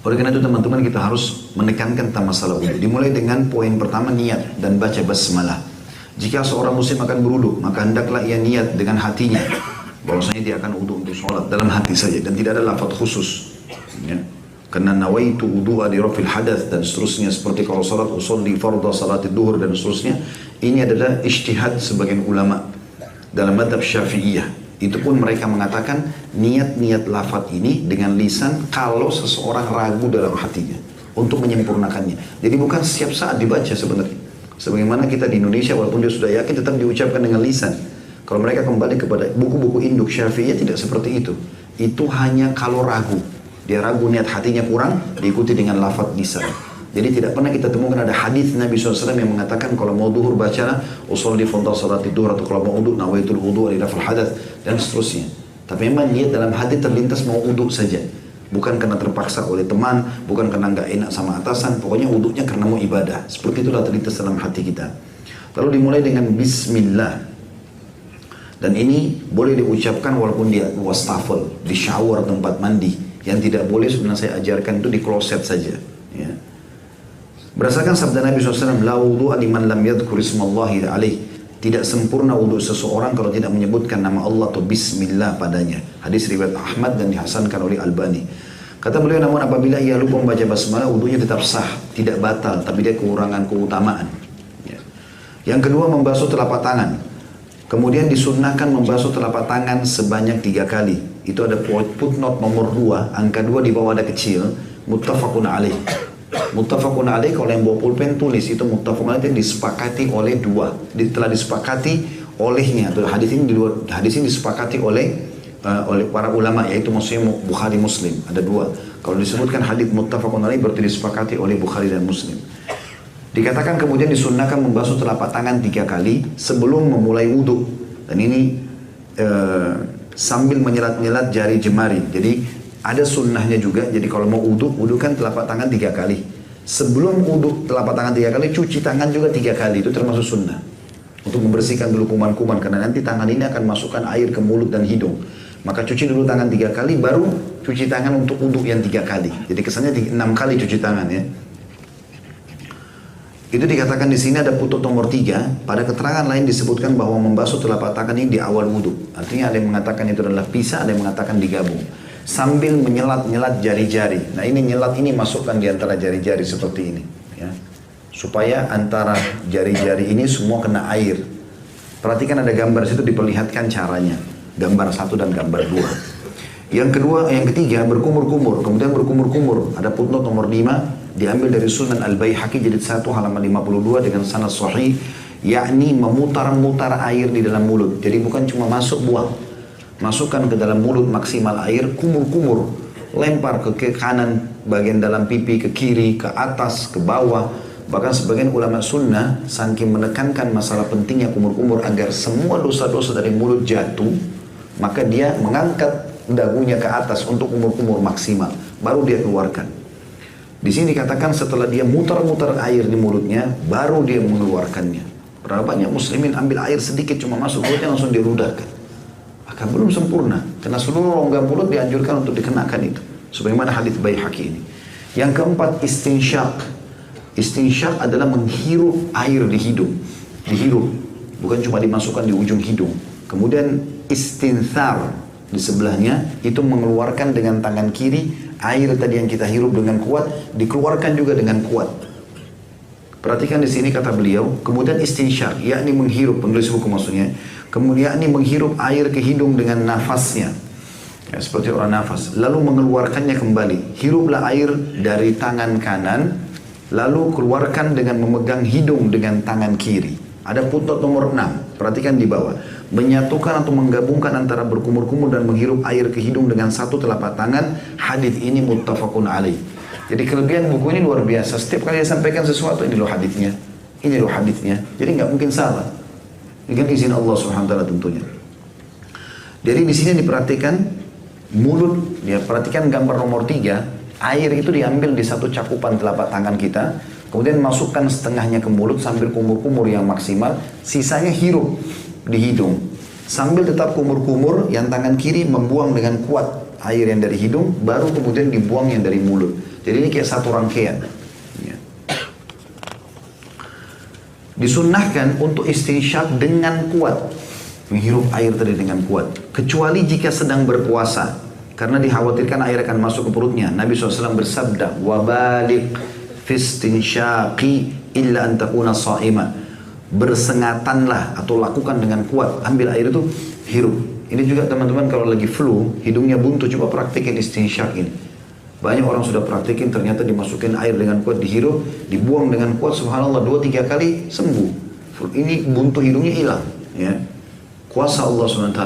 Oleh karena itu teman-teman kita harus menekankan tentang masalah wudhu. Dimulai dengan poin pertama, niat dan baca basmalah. Jika seorang muslim akan berwudhu, maka hendaklah ia niat dengan hatinya bahwasanya dia akan wudhu untuk sholat dalam hati saja dan tidak ada lafaz khusus. Ya. Karena nawaitu wudu'a li rafil hadath dan seterusnya, seperti kalau salat usolli fardha salatid duhur dan seterusnya. Ini adalah ijtihad sebagian ulama dalam madhab Syafi'iyah. Itu pun mereka mengatakan niat-niat lafaz ini dengan lisan kalau seseorang ragu dalam hatinya untuk menyempurnakannya. Jadi bukan setiap saat dibaca sebenarnya. Sebagaimana kita di Indonesia walaupun dia sudah yakin tetap diucapkan dengan lisan. Kalau mereka kembali kepada buku-buku induk Syafi'iyah tidak seperti itu. Itu hanya kalau ragu. Dia ragu niat hatinya kurang, diikuti dengan lafaz lisan. Jadi tidak pernah kita temukan ada hadis Nabi SAW yang mengatakan kalau mau duhur bacalah usolli fardha salatid duhur, atau kalau mau uduk nawaitul wudu' li raf'il hadath dan seterusnya. Tapi memang niat dalam hati terlintas mau uduk saja. Bukan karena terpaksa oleh teman, bukan karena nggak enak sama atasan, pokoknya uduknya karena mau ibadah. Seperti itulah terlintas dalam hati kita. Lalu dimulai dengan bismillah. Dan ini boleh diucapkan walaupun di wastafel, di shower tempat mandi. Yang tidak boleh sebenarnya saya ajarkan itu di kloset saja. Ya. Berdasarkan sabda Nabi SAW, la wudu'a liman lam yadhkur ismallahi alaih. Tidak sempurna wudhu seseorang kalau tidak menyebutkan nama Allah atau bismillah padanya. Hadis riwayat Ahmad dan dihasankan oleh Albani. Kata beliau, namun apabila ia lupa membaca basmalah, wudhunya tetap sah, tidak batal, tapi dia kekurangan keutamaan. Ya. Yang kedua, membasuh telapak tangan. Kemudian disunnahkan membasuh telapak tangan sebanyak 3 kali. Itu ada footnote nomor 2, angka 2 di bawah ada kecil, muttafaqun alaih. Muttafaqun alaih, kalau yang bawa pulpen tulis, itu muttafaqun alaih yang disepakati oleh 2. Telah disepakati olehnya, atau hadis ini disepakati oleh para ulama, yaitu maksudnya Bukhari Muslim. Ada 2. Kalau disebutkan hadis muttafaqun alaih berarti disepakati oleh Bukhari dan Muslim. Dikatakan kemudian disunnahkan membasuh telapak tangan 3 kali sebelum memulai wudhu. Dan ini sambil menyelat-nyelat jari jemari. Jadi ada sunnahnya juga. Jadi kalau mau wudhu kan telapak tangan 3 kali. Sebelum wudhu telapak tangan 3 kali, cuci tangan juga 3 kali. Itu termasuk sunnah. Untuk membersihkan dulu kuman-kuman. Karena nanti tangan ini akan masukkan air ke mulut dan hidung. Maka cuci dulu tangan 3 kali, baru cuci tangan untuk wudhu yang 3 kali. Jadi kesannya 6 kali cuci tangan ya. Itu dikatakan di sini ada putut nomor 3. Pada keterangan lain disebutkan bahwa membasuh telapak tangan ini di awal wudhu. Artinya ada yang mengatakan itu adalah pisah, ada yang mengatakan digabung. Sambil menyelat-nyelat jari-jari. Nah ini nyelat ini masukkan di antara jari-jari seperti ini. Ya. Supaya antara jari-jari ini semua kena air. Perhatikan ada gambar situ diperlihatkan caranya. Gambar 1 dan gambar 2. Yang ketiga berkumur-kumur. Kemudian berkumur-kumur. Ada footnote nomor 5. Diambil dari Sunan Al-Baihaqi jilid 1 halaman 52 dengan sanad sahih, yakni memutar-mutar air di dalam mulut. Jadi bukan cuma masuk buang. Masukkan ke dalam mulut maksimal air, kumur-kumur. Lempar ke kanan, bagian dalam pipi, ke kiri, ke atas, ke bawah. Bahkan sebagian ulama sunnah saking menekankan masalah pentingnya kumur-kumur agar semua dosa-dosa dari mulut jatuh, maka dia mengangkat dagunya ke atas untuk kumur-kumur maksimal. Baru dia keluarkan. Di sini dikatakan setelah dia mutar-mutar air di mulutnya, baru dia mengeluarkannya. Berapa banyak muslimin ambil air sedikit cuma masuk mulutnya langsung dirudahkan. Maka belum sempurna. Karena seluruh rongga mulut dianjurkan untuk dikenakan itu. Sebagaimana hadis Baihaqi ini. Yang keempat, istinsyaq. Istinsyaq adalah menghirup air di hidung. Dihirup. Bukan cuma dimasukkan di ujung hidung. Kemudian istinthar di sebelahnya, itu mengeluarkan dengan tangan kiri. Air tadi yang kita hirup dengan kuat, dikeluarkan juga dengan kuat. Perhatikan di sini kata beliau, kemudian istinsyaq, yakni menghirup, penulis buku maksudnya. Kemudian yakni menghirup air ke hidung dengan nafasnya. Ya, seperti orang nafas. Lalu mengeluarkannya kembali. Hiruplah air dari tangan kanan, lalu keluarkan dengan memegang hidung dengan tangan kiri. Ada footnote nomor 6, perhatikan di bawah. Menyatukan atau menggabungkan antara berkumur-kumur dan menghirup air ke hidung dengan satu telapak tangan. Hadis ini muttafaqun alaih. Jadi kelebihan buku ini luar biasa. Setiap kali dia sampaikan sesuatu, ini loh hadisnya, ini loh hadisnya. Jadi nggak mungkin salah. Dengan izin Allah Subhanahu wa taala tentunya. Jadi di sini diperhatikan mulut, ya perhatikan gambar nomor 3. Air itu diambil di satu cakupan telapak tangan kita. Kemudian masukkan setengahnya ke mulut sambil kumur-kumur yang maksimal. Sisanya hirup di hidung. Sambil tetap kumur-kumur, yang tangan kiri membuang dengan kuat air yang dari hidung, baru kemudian dibuang yang dari mulut. Jadi ini kayak satu rangkaian. Ya. Disunnahkan untuk istinsyak dengan kuat, menghirup air tadi dengan kuat, kecuali jika sedang berpuasa, karena dikhawatirkan air akan masuk ke perutnya. Nabi SAW bersabda, wabalik fistinsyaqi illa antakuna sa'ima. Bersengatanlah atau lakukan dengan kuat, ambil air itu, hirup. Ini juga teman-teman kalau lagi flu, hidungnya buntu, coba praktikin istinsyak ini. Banyak orang sudah praktikin, ternyata dimasukin air dengan kuat, dihirup, dibuang dengan kuat, subhanallah 2-3 kali sembuh. Ini buntu hidungnya hilang. Ya. Kuasa Allah SWT.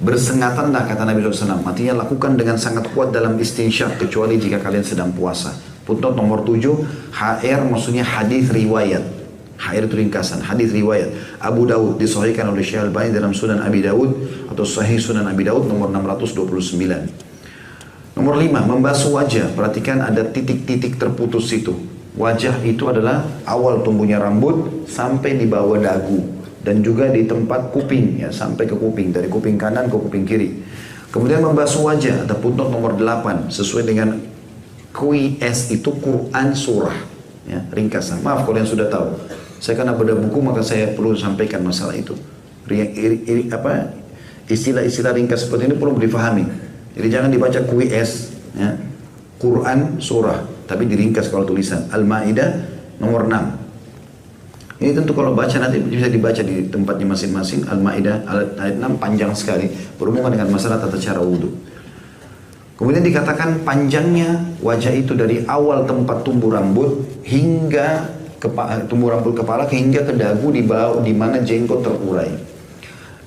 Bersengatanlah kata Nabi SAW. Artinya lakukan dengan sangat kuat dalam istinsyak, kecuali jika kalian sedang puasa. Footnote nomor 7, HR maksudnya hadis riwayat. HR itu ringkasan, hadis riwayat. Abu Daud disahihkan oleh Syekh Al-Albani dalam Sunan Abi Daud atau Sahih Sunan Abi Daud nomor 629. Nomor 5, membasuh wajah. Perhatikan ada titik-titik terputus itu. Wajah itu adalah awal tumbuhnya rambut sampai di bawah dagu. Dan juga di tempat kuping, ya, sampai ke kuping. Dari kuping kanan ke kuping kiri. Kemudian membasuh wajah. Ada footnote nomor 8. Sesuai dengan QIS itu Quran surah. Ya, ringkasan. Maaf kalau yang sudah tahu. Saya karena beda buku maka saya perlu sampaikan masalah itu. Istilah-istilah ringkas seperti ini perlu difahami. Jadi jangan dibaca QS, ya, Quran surah, tapi diringkas kalau tulisan. Al-Ma'idah nomor 6. Ini tentu kalau baca nanti bisa dibaca di tempatnya masing-masing. Al-Ma'idah ayat 6 panjang sekali, berhubungan dengan masalah tata cara wudhu. Kemudian dikatakan panjangnya wajah itu dari awal tempat tumbuh rambut hingga tumbuh rambut kepala hingga ke dagu di bawah di mana jenggot terurai.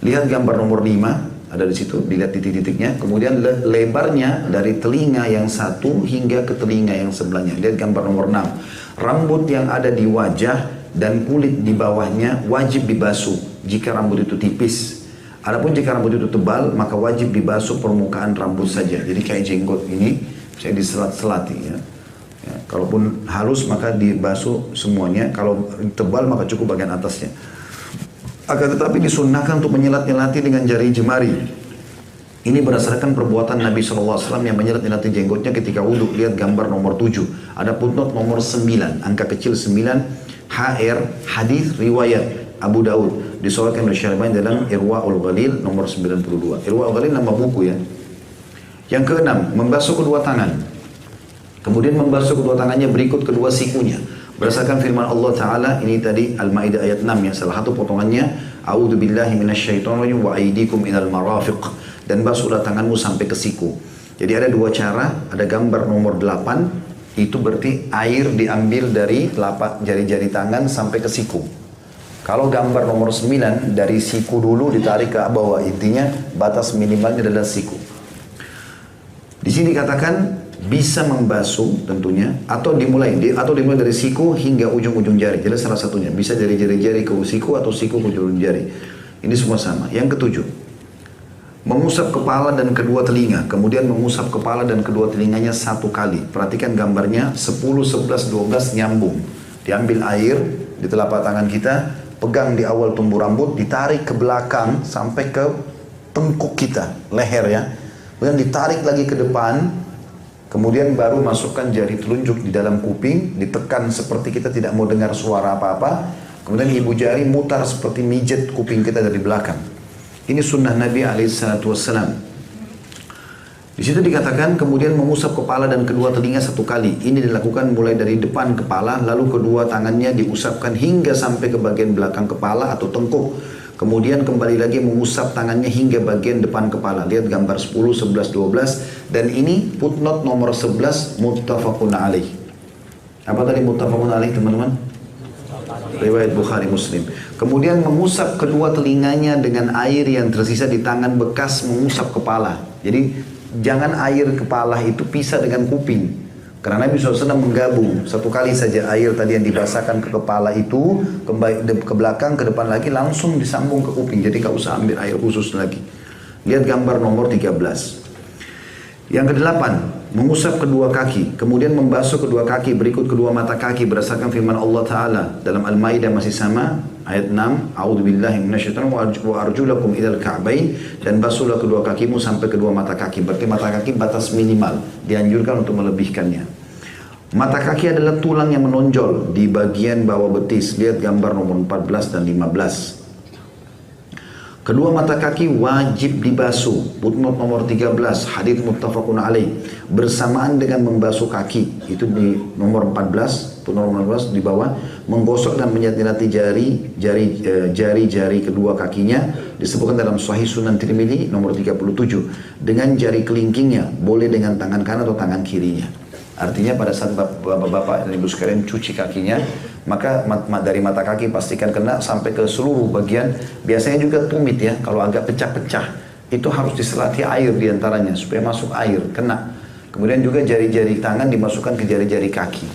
Lihat gambar nomor 5. Ada di situ, dilihat titik-titiknya. Kemudian lebarnya dari telinga yang satu hingga ke telinga yang sebelahnya. Lihat gambar nomor 6. Rambut yang ada di wajah dan kulit di bawahnya wajib dibasuh jika rambut itu tipis. Adapun jika rambut itu tebal, maka wajib dibasuh permukaan rambut saja. Jadi kayak jenggot ini, saya diselat-selati. Ya. Ya, kalaupun halus maka dibasuh semuanya. Kalau tebal maka cukup bagian atasnya. Akan tetapi disunnahkan untuk menyelat-nyelati dengan jari jemari. Ini berdasarkan perbuatan Nabi SAW yang menyelat-nyelati jenggotnya ketika wudhu. Lihat gambar nomor 7. Ada footnote nomor 9. Angka kecil 9. HR hadis riwayat Abu Daud. Disahihkan oleh Syekh Al-Albani dalam Irwaul Ghalil nomor 92. Irwaul Ghalil nama buku ya. Yang keenam, membasuh kedua tangan. Kemudian membasuh kedua tangannya berikut kedua sikunya. Berdasarkan firman Allah Ta'ala, ini tadi Al-Ma'idah ayat 6 ya, salah satu potongannya, A'udhu billahi minasyaitonirrajim wa aidikum ilal marafiq. Dan basuhlah tanganmu sampai ke siku. Jadi ada dua cara, ada gambar nomor 8, itu berarti air diambil dari telapak jari-jari tangan sampai ke siku. Kalau gambar nomor 9, dari siku dulu ditarik ke bawah, intinya batas minimalnya adalah siku. Di sini katakan, bisa membasuh tentunya atau dimulai dari siku hingga ujung-ujung jari. Jadi salah satunya bisa dari jari-jari ke siku atau siku ke ujung jari. Ini semua sama. Yang ketujuh, mengusap kepala dan kedua telinga. Kemudian mengusap kepala dan kedua telinganya satu kali. Perhatikan gambarnya 10, 11, 12 nyambung. Diambil air di telapak tangan kita, pegang di awal tumbuh rambut, ditarik ke belakang sampai ke tengkuk kita, leher ya. Kemudian ditarik lagi ke depan. Kemudian baru masukkan jari telunjuk di dalam kuping, ditekan seperti kita tidak mau dengar suara apa-apa. Kemudian ibu jari mutar seperti mijet kuping kita dari belakang. Ini sunnah Nabi SAW. Di situ dikatakan kemudian mengusap kepala dan kedua telinga satu kali. Ini dilakukan mulai dari depan kepala, lalu kedua tangannya diusapkan hingga sampai ke bagian belakang kepala atau tengkuk. Kemudian kembali lagi mengusap tangannya hingga bagian depan kepala. Lihat gambar 10, 11, 12. Dan ini footnote nomor 11 muttafaqun alaih. Apa tadi muttafaqun alaih teman-teman? Riwayat Bukhari Muslim. Kemudian mengusap kedua telinganya dengan air yang tersisa di tangan bekas mengusap kepala. Jadi jangan air kepala itu pisah dengan kuping. Karena Nabi SAW menggabung satu kali saja air tadi yang dibasahkan ke kepala itu kembali ke belakang ke depan lagi langsung disambung ke kuping. Jadi nggak usah ambil air khusus lagi. Lihat gambar nomor 13. Yang kedelapan, mengusap kedua kaki, kemudian membasuh kedua kaki berikut kedua mata kaki berdasarkan firman Allah Ta'ala dalam Al-Maidah masih sama ayat 6, a'udzubillahi minasyaitonir wa arjulakum ilal ka'bain, dan basuhlah kedua kakimu sampai kedua mata kaki. Berarti mata kaki batas minimal, dianjurkan untuk melebihkannya. Mata kaki adalah tulang yang menonjol di bagian bawah betis. Lihat gambar nomor 14 dan 15. Kedua mata kaki wajib dibasuh. Footnote nomor 13, hadits muttafaqun alaih. Bersamaan dengan membasuh kaki, itu di nomor 14, footnote nomor 14 di bawah, menggosok dan menyati-nyati jari-jari kedua kakinya disebutkan dalam Sahih Sunan Tirmidzi nomor 37. Dengan jari kelingkingnya, boleh dengan tangan kanan atau tangan kirinya. Artinya pada saat bapak-bapak dan ibu sekalian cuci kakinya, maka dari mata kaki pastikan kena sampai ke seluruh bagian. Biasanya juga tumit ya, kalau agak pecah-pecah, itu harus diselati air diantaranya supaya masuk air, kena. Kemudian juga jari-jari tangan dimasukkan ke jari-jari kaki.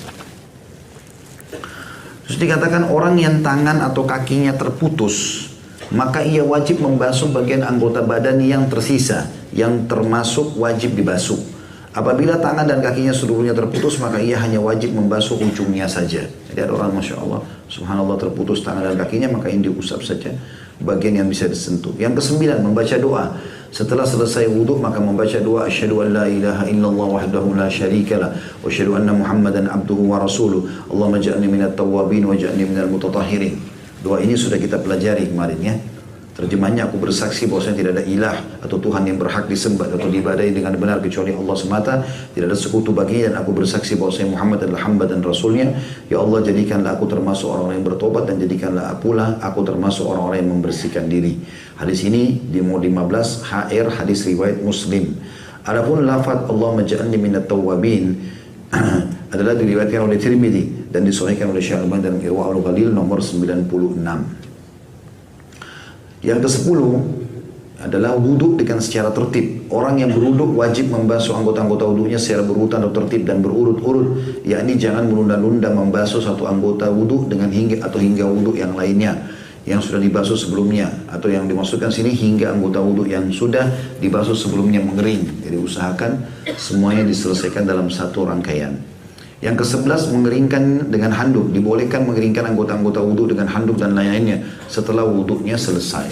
Terus dikatakan orang yang tangan atau kakinya terputus, maka ia wajib membasuh bagian anggota badan yang tersisa, yang termasuk wajib dibasuh. Apabila tangan dan kakinya seluruhnya terputus, maka ia hanya wajib membasuh ujungnya saja. Jadi ada orang Masya Allah, Subhanallah, terputus tangan dan kakinya, maka ini diusap saja bagian yang bisa disentuh. Yang kesembilan, membaca doa. Setelah selesai wudhu, maka membaca doa, asyhadu an la ilaha illallah wahdahu la syarikalah, wa asyhadu anna Muhammadan abduhu wa rasuluh, Allahumma ja'alni minat tawwabin wa ja'alni minal mutatahhirin. Doa ini sudah kita pelajari kemarin ya. Terjemahnya, aku bersaksi bahwasanya tidak ada ilah atau Tuhan yang berhak disembah atau diibadahi dengan benar kecuali Allah semata, tidak ada sekutu baginya, dan aku bersaksi bahwasanya Muhammad adalah hamba dan rasulnya. Ya Allah, jadikanlah aku termasuk orang-orang yang bertobat, dan jadikanlah aku termasuk orang-orang yang membersihkan diri. Hadis ini di nomor 15 HR, hadis riwayat Muslim. Adapun lafaz Allahumma ja'alni minat tawwabin adalah diriwayatkan oleh Tirmidzi dan disahihkan oleh Syekh Al-Albani dalam Irwaul Ghalil nomor 96. Yang ke-10 adalah wudhu dengan secara tertib. Orang yang berwudhu wajib membasuh anggota-anggota wudhunya secara berurutan atau tertib dan berurut-urut, yakni jangan menunda-nunda membasuh satu anggota wudhu dengan hingga wudhu yang lainnya yang sudah dibasuh sebelumnya, atau yang dimaksudkan sini hingga anggota wudhu yang sudah dibasuh sebelumnya mengering. Jadi usahakan semuanya diselesaikan dalam satu rangkaian. Yang ke-11, mengeringkan dengan handuk. Dibolehkan mengeringkan anggota-anggota wudhu dengan handuk dan lain-lainnya setelah wudhunya selesai.